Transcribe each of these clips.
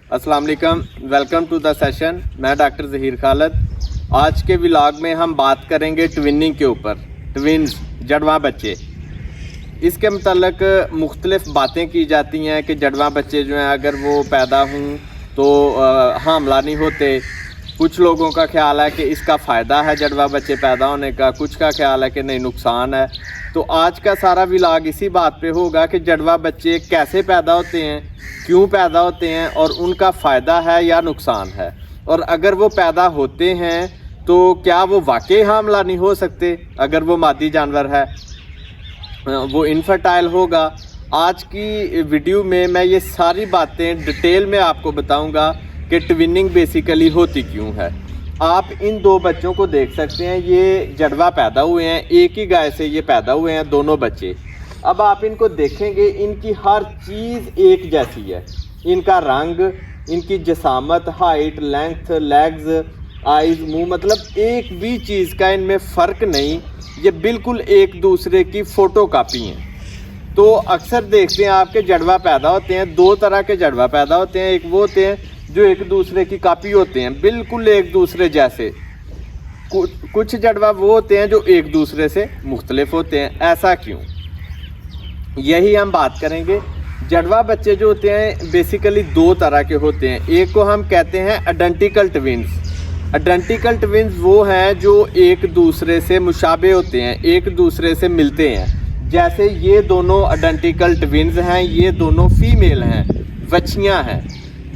अस्सलाम वालेकुम, welcome to the session. मैं डॉक्टर ज़हीर खालिद। आज के व्लॉग में हम बात करेंगे ट्विनिंग के ऊपर, ट्विन्स जड़वां बच्चे। इसके मतलब मुख्तलिफ़ बातें की जाती हैं कि जड़वां बच्चे जो हैं अगर वो पैदा हों तो हामला नहीं होते। कुछ लोगों का ख्याल है कि इसका फ़ायदा है जड़वां बच्चे पैदा होने का, कुछ का ख्याल है कि नहीं नुकसान है। तो आज का सारा व्लॉग इसी बात पे होगा कि जड़वां बच्चे कैसे पैदा होते हैं, क्यों पैदा होते हैं और उनका फ़ायदा है या नुकसान है। और अगर वो पैदा होते हैं तो क्या वो वाकई हामला नहीं हो सकते? अगर वो मादी जानवर है वो इनफर्टाइल होगा। आज की वीडियो में मैं ये सारी बातें डिटेल में आपको बताऊंगा कि ट्विनिंग बेसिकली होती क्यों है। आप इन दो बच्चों को देख सकते हैं, ये जड़वा पैदा हुए हैं, एक ही गाय से ये पैदा हुए हैं दोनों बच्चे। अब आप इनको देखेंगे, इनकी हर चीज़ एक जैसी है। इनका रंग, इनकी जसामत, हाइट, लेंथ, लेग्स, आइज़, मुंह, मतलब एक भी चीज़ का इनमें फ़र्क नहीं। ये बिल्कुल एक दूसरे की फ़ोटो कापी हैं। तो अक्सर देखते हैं आपके जड़वा पैदा होते हैं, दो तरह के जड़वा पैदा होते हैं। एक वो होते हैं जो एक दूसरे की कापी होते हैं, बिल्कुल एक दूसरे जैसे। कुछ जड़वा वो होते हैं जो एक दूसरे से मुख्तलिफ होते हैं। ऐसा क्यों, यही हम बात करेंगे। जड़वा बच्चे जो होते हैं बेसिकली दो तरह के होते हैं। एक को हम कहते हैं आइडेंटिकल ट्विन्स। आइडेंटिकल ट्विन्स वो हैं जो एक दूसरे से मुशाबे होते हैं, एक दूसरे से मिलते हैं। जैसे ये दोनों आइडेंटिकल ट्विन्स हैं, ये दोनों फीमेल हैं, बच्चियां हैं।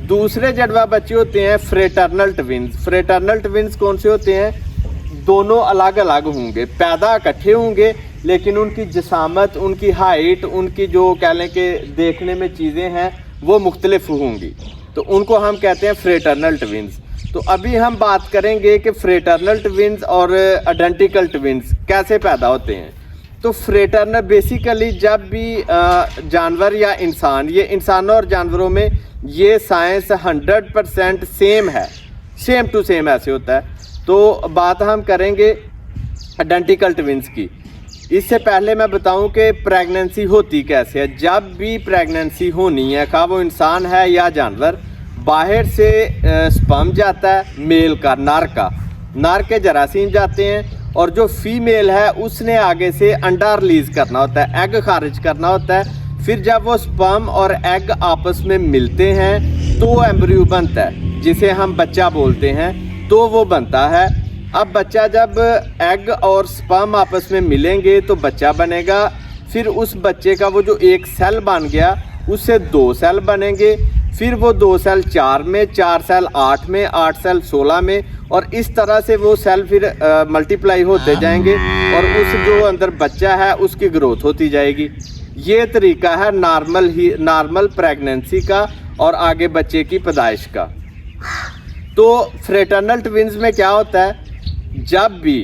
दूसरे जड़वा बच्चे होते हैं फ्रेटर्नल ट्विन्स। फ्रेटर्नल ट्विन्स कौन से होते हैं? दोनों अलग अलग होंगे, पैदा इकट्ठे होंगे, लेकिन उनकी जसामत, उनकी हाइट, उनकी जो कह लें कि देखने में चीज़ें हैं वो मुख्तलिफ होंगी। तो उनको हम कहते हैं फ्रेटर्नल ट्विन्स। तो अभी हम बात करेंगे कि फ्रेटर्नल ट्विन्स और आइडेंटिकल ट्विन्स कैसे पैदा होते हैं। तो फ्रेटर्नल बेसिकली जब भी जानवर या इंसान, ये इंसानों और जानवरों में ये साइंस 100% सेम है, सेम टू सेम ऐसे होता है। तो बात हम करेंगे आइडेंटिकल ट्विन्स की। इससे पहले मैं बताऊं कि प्रेगनेंसी होती कैसे है। जब भी प्रेगनेंसी होनी है, खा वो इंसान है या जानवर, बाहर से स्पर्म जाता है मेल का, नर के जरासीम जाते हैं, और जो फीमेल है उसने आगे से अंडा रिलीज़ करना होता है, एग खारिज करना होता है। फिर जब वो स्पर्म और एग आपस में मिलते हैं तो एम्ब्रियो बनता है, जिसे हम बच्चा बोलते हैं, तो वो बनता है। अब बच्चा, जब एग और स्पर्म आपस में मिलेंगे तो बच्चा बनेगा। फिर उस बच्चे का वो जो एक सेल बन गया, उससे 2 सेल बनेंगे। फिर वो 2 सेल 4 में, 4 सेल 8 में, 8 सेल 16 में, और इस तरह से वो सेल फिर मल्टीप्लाई होते जाएंगे और उस जो अंदर बच्चा है उसकी ग्रोथ होती जाएगी। ये तरीका है नॉर्मल प्रेगनेंसी का और आगे बच्चे की पैदाइश का। तो फ्रेटर्नल ट्विन्स में क्या होता है, जब भी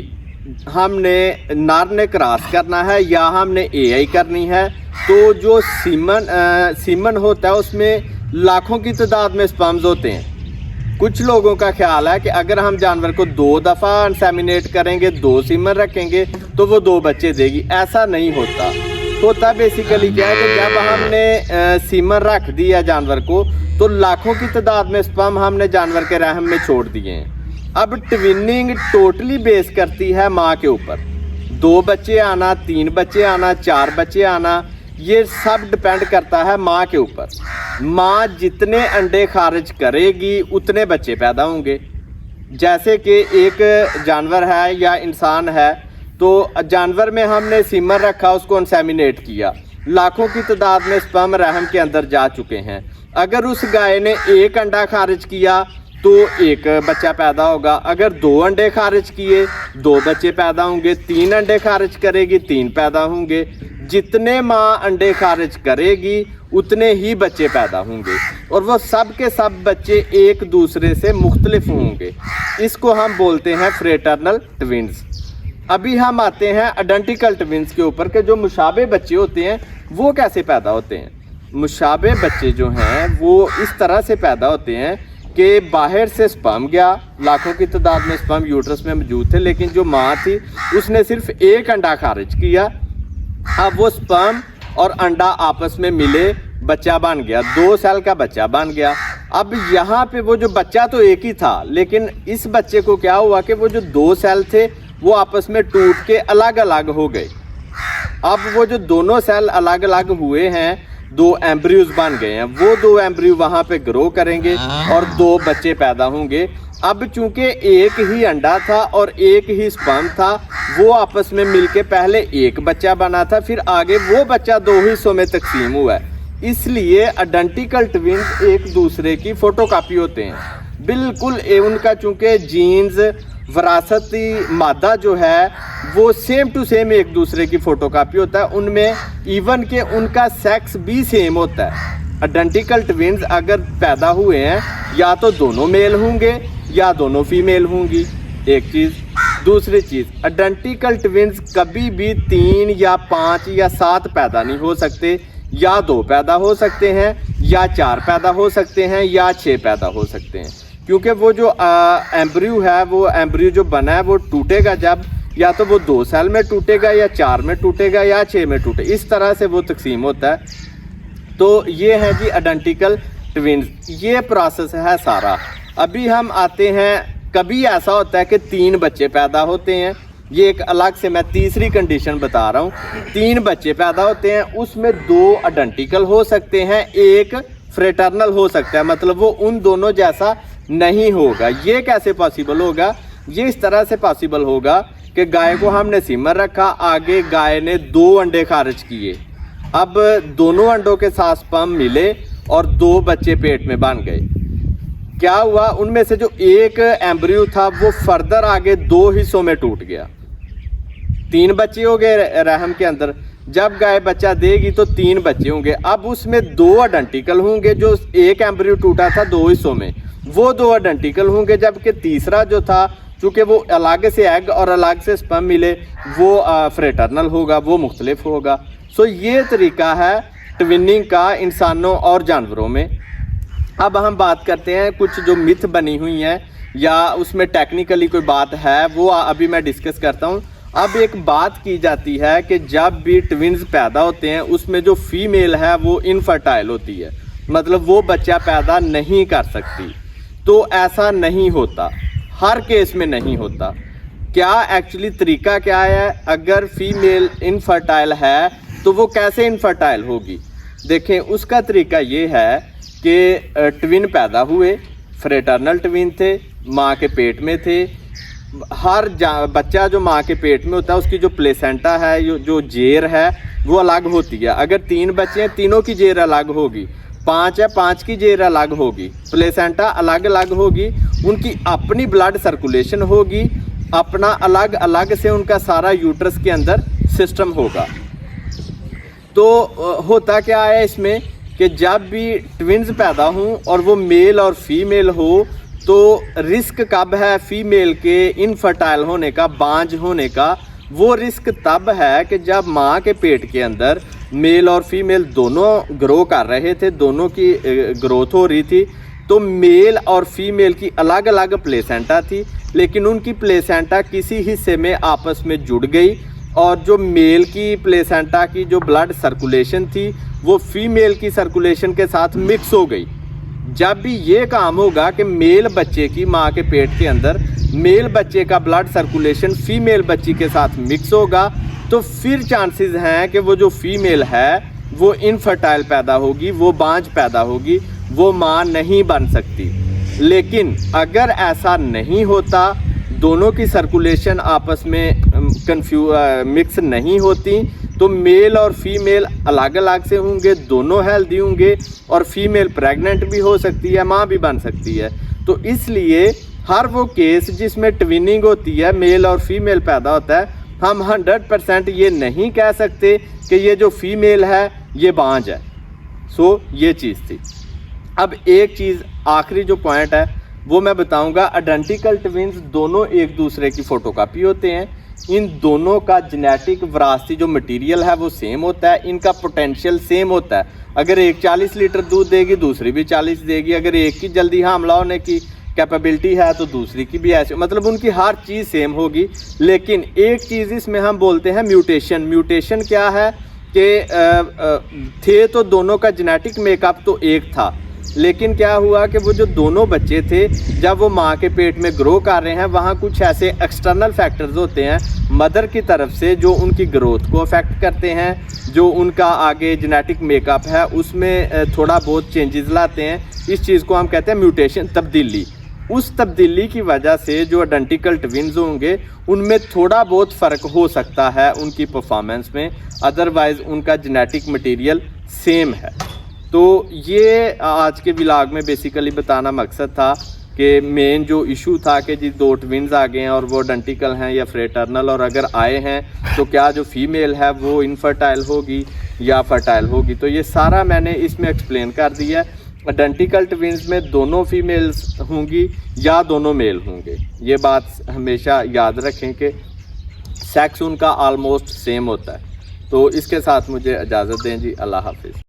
हमने नर ने क्रॉस करना है या हमने एआई करनी है, तो जो सीमन होता है उसमें लाखों की तादाद में स्पर्म्स होते हैं। कुछ लोगों का ख्याल है कि अगर हम जानवर को 2 दफ़ा इंसेमिनेट करेंगे, 2 सीमन रखेंगे तो वो 2 बच्चे देगी। ऐसा नहीं होता बेसिकली क्या है कि जब हमने सीमन रख दिया जानवर को, तो लाखों की तादाद में स्पर्म हमने जानवर के रहम में छोड़ दिए हैं। अब ट्विनिंग टोटली बेस करती है माँ के ऊपर। 2 बच्चे आना, 3 बच्चे आना, 4 बच्चे आना, ये सब डिपेंड करता है माँ के ऊपर। माँ जितने अंडे खारिज करेगी उतने बच्चे पैदा होंगे। जैसे कि एक जानवर है या इंसान है, तो जानवर में हमने सीमन रखा, उसको इंसेमिनेट किया, लाखों की तादाद में स्पर्म रहम के अंदर जा चुके हैं। अगर उस गाय ने 1 अंडा खारिज किया तो 1 बच्चा पैदा होगा। अगर 2 अंडे खारिज किए, 2 बच्चे पैदा होंगे। 3 अंडे खारिज करेगी, 3 पैदा होंगे। जितने माँ अंडे खारिज करेगी उतने ही बच्चे पैदा होंगे, और वो सब के सब बच्चे एक दूसरे से मुख्तलिफ होंगे। इसको हम बोलते हैं फ्रेटर्नल ट्विन्स। अभी हम आते हैं आइडेंटिकल ट्विन्स के ऊपर कि जो मुशाबे बच्चे होते हैं वो कैसे पैदा होते हैं। मुशाबे बच्चे जो हैं वो इस तरह से पैदा होते हैं कि बाहर से स्पर्म गया, लाखों की तादाद में स्पर्म यूट्रस में मौजूद थे, लेकिन जो माँ थी उसने सिर्फ 1 अंडा खारिज किया। अब वो स्पर्म और अंडा आपस में मिले, बच्चा बन गया, 2 साल का बच्चा बन गया। अब यहाँ पे वो जो बच्चा तो एक ही था, लेकिन इस बच्चे को क्या हुआ कि वो जो 2 सेल थे वो आपस में टूट के अलग अलग हो गए। अब वो जो दोनों सेल अलग अलग हुए हैं, 2 एम्ब्रियोज बन गए हैं। वो 2 एम्ब्रियो वहाँ पे ग्रो करेंगे और 2 बच्चे पैदा होंगे। अब चूंकि एक ही अंडा था और एक ही स्पर्म था, वो आपस में मिलके पहले एक बच्चा बना था, फिर आगे वो बच्चा 2 हिस्सों में तकसीम हुआ है। इसलिए आइडेंटिकल ट्विन्स एक दूसरे की फोटोकॉपी होते हैं बिल्कुल। उनका चूंकि जीन्स, विरासती मादा जो है वो सेम टू सेम एक दूसरे की फोटोकॉपी होता है। उनमें इवन के उनका सेक्स भी सेम होता है। आइडेंटिकल ट्विन्स अगर पैदा हुए हैं, या तो दोनों मेल होंगे या दोनों फीमेल होंगी, एक चीज़। दूसरी चीज़, आइडेंटिकल ट्विन्स कभी भी 3 या 5 या 7 पैदा नहीं हो सकते, या 2 पैदा हो सकते हैं, या 4 पैदा हो सकते हैं, या 6 पैदा हो सकते हैं। क्योंकि वो जो एम्ब्रियो है, वो एम्ब्रियो जो बना है वो टूटेगा जब, या तो वो 2 सेल में टूटेगा, या 4 में टूटेगा, या 6 में टूटेगा। इस तरह से वो तकसीम होता है। तो ये है जी आइडेंटिकल ट्विन्स, ये प्रोसेस है सारा। अभी हम आते हैं, कभी ऐसा होता है कि 3 बच्चे पैदा होते हैं। ये एक अलग से मैं तीसरी कंडीशन बता रहा हूँ। 3 बच्चे पैदा होते हैं, उसमें 2 आइडेंटिकल हो सकते हैं, एक फ्रेटर्नल हो सकता है, मतलब वो उन दोनों जैसा नहीं होगा। ये कैसे पॉसिबल होगा? ये इस तरह से पॉसिबल होगा कि गाय को हमने सिमर रखा, आगे गाय ने 2 अंडे खारिज किए। अब दोनों अंडों के साथ स्पर्म मिले और 2 बच्चे पेट में बन गए। क्या हुआ? उनमें से जो एक एम्ब्रियो था वो फर्दर आगे 2 हिस्सों में टूट गया। 3 बच्चे हो गए रहम के अंदर। जब गाय बच्चा देगी तो 3 बच्चे होंगे। अब उसमें 2 आइडेंटिकल होंगे। जो एक एम्ब्रियो टूटा था 2 हिस्सों में, वो 2 आइडेंटिकल होंगे, जबकि तीसरा जो था, चूँकि वो अलग से एग और अलग से स्पर्म मिले, वो फ्रेटर्नल होगा, वो मुख्तलिफ होगा। सो ये तरीका है ट्विनिंग का इंसानों और जानवरों में। अब हम बात करते हैं कुछ जो मिथ बनी हुई हैं, या उसमें टेक्निकली कोई बात है, वो अभी मैं डिस्कस करता हूँ। अब एक बात की जाती है कि जब भी ट्विन्स पैदा होते हैं, उसमें जो फीमेल है वो इनफर्टाइल होती है, मतलब वो बच्चा पैदा नहीं कर सकती। तो ऐसा नहीं होता, हर केस में नहीं होता। क्या एक्चुअली तरीका क्या है? अगर फीमेल इनफर्टाइल है तो वो कैसे इनफर्टाइल होगी? देखें, उसका तरीका ये है कि ट्विन पैदा हुए, फ्रेटर्नल ट्विन थे, माँ के पेट में थे। हर बच्चा जो माँ के पेट में होता है, उसकी जो प्लेसेंटा है, जो जेर है, वो अलग होती है। अगर 3 बच्चे हैं, तीनों की जेर अलग होगी। 5 है, 5 की जेर अलग होगी, प्लेसेंटा अलग अलग होगी, उनकी अपनी ब्लड सर्कुलेशन होगी, अपना अलग अलग से उनका सारा यूट्रस के अंदर सिस्टम होगा। तो होता क्या है इसमें कि जब भी ट्विन्स पैदा हों और वो मेल और फीमेल हो, तो रिस्क कब है फीमेल के इनफर्टाइल होने का, बांझ होने का? वो रिस्क तब है कि जब माँ के पेट के अंदर मेल और फीमेल दोनों ग्रो कर रहे थे, दोनों की ग्रोथ हो रही थी, तो मेल और फीमेल की अलग अलग प्लेसेंटा थी, लेकिन उनकी प्लेसेंटा किसी हिस्से में आपस में जुड़ गई, और जो मेल की प्लेसेंटा की जो ब्लड सर्कुलेशन थी वो फीमेल की सर्कुलेशन के साथ मिक्स हो गई। जब भी ये काम होगा कि मेल बच्चे की माँ के पेट के अंदर मेल बच्चे का ब्लड सर्कुलेशन फीमेल बच्ची के साथ मिक्स होगा, तो फिर चांसेस हैं कि वो जो फीमेल है वो इनफर्टाइल पैदा होगी, वो बांझ पैदा होगी, वो माँ नहीं बन सकती। लेकिन अगर ऐसा नहीं होता, दोनों की सर्कुलेशन आपस में मिक्स नहीं होती, तो मेल और फीमेल अलग अलग से होंगे, दोनों हेल्दी होंगे, और फीमेल प्रेग्नेंट भी हो सकती है, माँ भी बन सकती है। तो इसलिए हर वो केस जिसमें ट्विनिंग होती है, मेल और फीमेल पैदा होता है, हम 100% ये नहीं कह सकते कि ये जो फीमेल है ये बांझ है। सो ये चीज़ थी। अब एक चीज़ आखिरी जो पॉइंट है वो मैं बताऊंगा। आइडेंटिकल ट्विन्स दोनों एक दूसरे की फ़ोटोकॉपी होते हैं। इन दोनों का जेनेटिक विरासती जो मटेरियल है वो सेम होता है, इनका पोटेंशियल सेम होता है। अगर एक 40 लीटर दूध देगी, दूसरी भी 40 देगी। अगर एक की जल्दी हमला होने की कैपेबिलिटी है तो दूसरी की भी ऐसे, मतलब उनकी हर चीज़ सेम होगी। लेकिन एक चीज़ इसमें हम बोलते हैं म्यूटेशन। म्यूटेशन क्या है कि थे तो दोनों का जेनेटिक मेकअप तो एक था, लेकिन क्या हुआ कि वो जो दोनों बच्चे थे, जब वो माँ के पेट में ग्रो कर रहे हैं, वहाँ कुछ ऐसे एक्सटर्नल फैक्टर्स होते हैं मदर की तरफ से जो उनकी ग्रोथ को अफेक्ट करते हैं, जो उनका आगे जेनेटिक मेकअप है उसमें थोड़ा बहुत चेंजेस लाते हैं। इस चीज़ को हम कहते हैं म्यूटेशन, तब्दीली। उस तब्दीली की वजह से जो आइडेंटिकल ट्विन्स होंगे उनमें थोड़ा बहुत फ़र्क हो सकता है उनकी परफॉर्मेंस में, अदरवाइज़ उनका जेनेटिक मटेरियल सेम है। तो ये आज के व्लॉग में बेसिकली बताना मकसद था कि मेन जो इशू था कि जी 2 ट्विन्स आ गए हैं और वो आइडेंटिकल हैं या फ्रेटर्नल, और अगर आए हैं तो क्या जो फीमेल है वो इनफर्टाइल होगी या फर्टाइल होगी। तो ये सारा मैंने इसमें एक्सप्लेन कर दिया है। आइडेंटिकल ट्विन्स में दोनों फीमेल्स होंगी या दोनों मेल होंगे, ये बात हमेशा याद रखें कि सेक्स उनका आलमोस्ट सेम होता है। तो इसके साथ मुझे इजाज़त दें जी, अल्लाह हाफिज़।